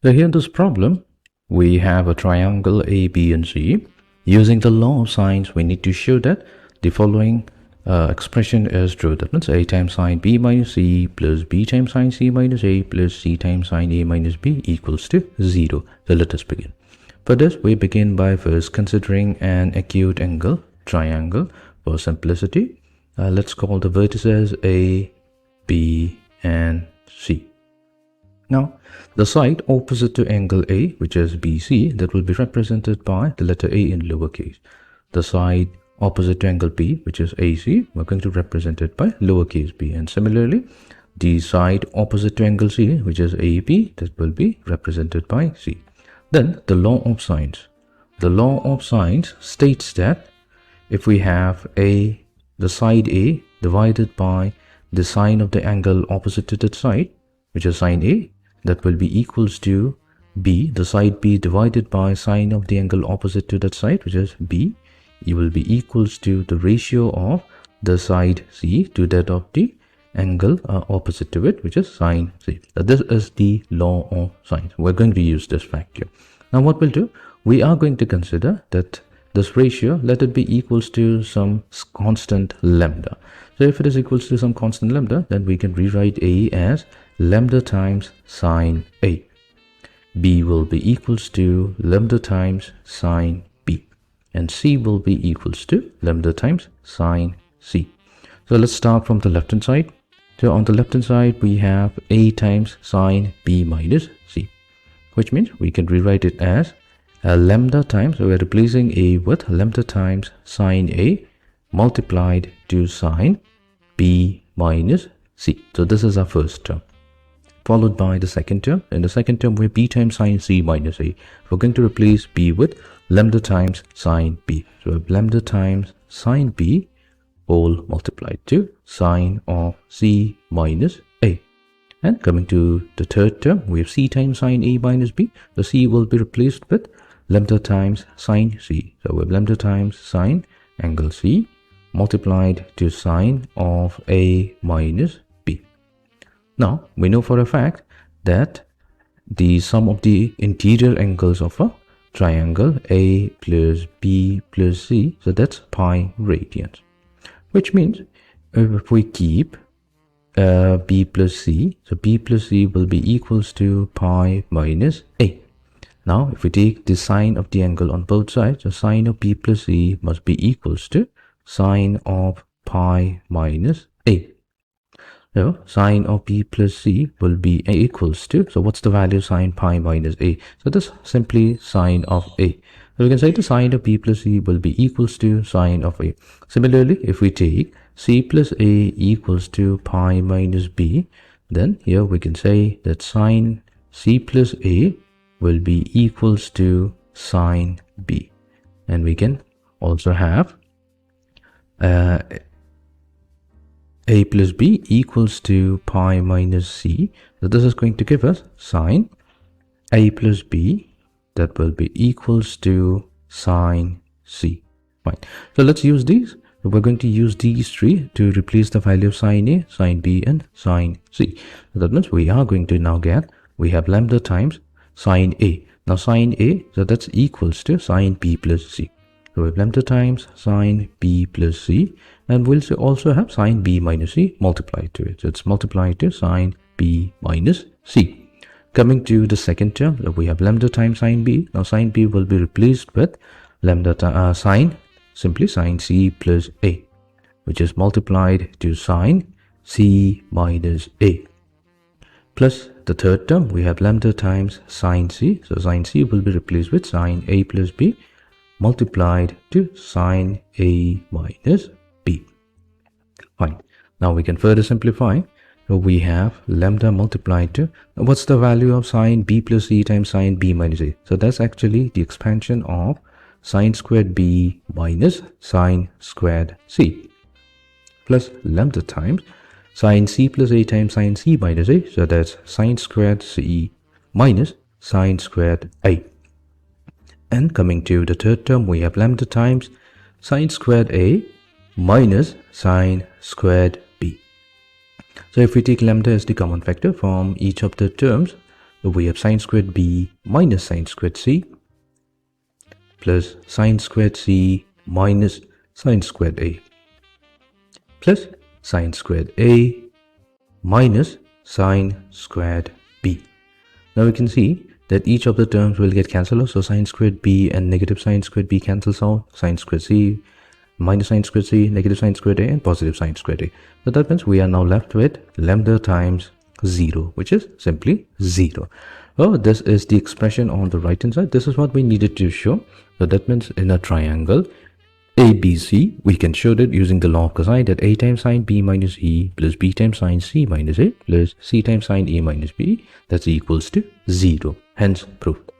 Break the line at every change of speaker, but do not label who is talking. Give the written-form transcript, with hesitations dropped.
So here in this problem, we have a triangle A, B, and C. Using the law of sines, we need to show that the following expression is true. That means A times sine B minus C plus B times sine C minus A plus C times sine A minus B equals to 0. So let us begin. For this, we begin by first considering an acute angle triangle. For simplicity, let's call the vertices A, B, and C. Now, the side opposite to angle A, which is BC, that will be represented by the letter A in lowercase. The side opposite to angle B, which is AC, we're going to represent it by lowercase b. And similarly, the side opposite to angle C, which is AB, that will be represented by C. Then, the law of sines. The law of sines states that if we have the side A divided by the sine of the angle opposite to that side, which is sine A, that will be equals to B, the side B divided by sine of the angle opposite to that side, which is B, it will be equals to the ratio of the side C to that of the angle opposite to it, which is sine C. So this is the law of sines. We're going to use this fact here. Now what we'll do, we are going to consider that this ratio, let it be equals to some constant lambda. So if it is equals to some constant lambda, then we can rewrite A as lambda times sine A. B will be equals to lambda times sine B. And C will be equals to lambda times sine C. So let's start from the left hand side. So on the left hand side, we have A times sine B minus C, which means we can rewrite it as lambda times, so we're replacing A with lambda times sine A multiplied to sine B minus C. So this is our first term, followed by the second term. In the second term, we have B times sine C minus A. We're going to replace B with lambda times sine B. So we have lambda times sine B whole multiplied to sine of C minus A. And coming to the third term, we have C times sine A minus B. The C will be replaced with lambda times sine C. So we have lambda times sine angle C multiplied to sine of A minus B. Now, we know for a fact that the sum of the interior angles of a triangle A plus B plus C, so that's pi radians. Which means if we keep B plus C, so B plus C will be equals to pi minus A. Now, if we take the sine of the angle on both sides, so sine of B plus C must be equals to sine of pi minus A. So, sine of B plus C will be equals to, so what's the value of sine pi minus A? So, this simply sine of A. So, we can say the sine of B plus C will be equals to sine of A. Similarly, if we take C plus A equals to pi minus B, then here we can say that sine C plus A will be equals to sine B. And we can also have A plus B equals to pi minus C. So this is going to give us sine A plus B, that will be equals to sine C. Fine. So let's use these. So we're going to use these three to replace the value of sine A, sine B, and sine C. So that means we are going to now get, we have lambda times sine A. Now sine A, so that's equals to sine B plus C. So we have lambda times sine B plus C, and we'll also have sine B minus C multiplied to it. So it's multiplied to sine B minus C. Coming to the second term, we have lambda times sine B. Now sine B will be replaced with lambda sine, simply sine C plus A, which is multiplied to sine C minus A. Plus the third term, we have lambda times sine C. So sine C will be replaced with sine A plus B multiplied to sine A minus B. Fine. Now we can further simplify. So we have lambda multiplied to, what's the value of sine B plus C times sine B minus A? So that's actually the expansion of sine squared B minus sine squared C, plus lambda times sine C plus A times sine C minus A. So that's sine squared C minus sine squared A. And coming to the third term, we have lambda times sine squared A minus sine squared B. So if we take lambda as the common factor from each of the terms, we have sine squared b minus sine squared c plus sine squared c minus sine squared a plus sine squared a minus sine squared b. Now we can see that each of the terms will get cancelled out. So sine squared b and negative sine squared b cancels out. Sine squared c minus sine squared c, negative sine squared a, and positive sine squared a. So that means we are now left with lambda times 0, which is simply 0. Oh, this is the expression on the right hand side. This is what we needed to show. So that means in a triangle ABC, we can show that using the law of cosine, that a times sine b minus e plus b times sine c minus a plus c times sine a minus b, that's equals to 0. Hence proved.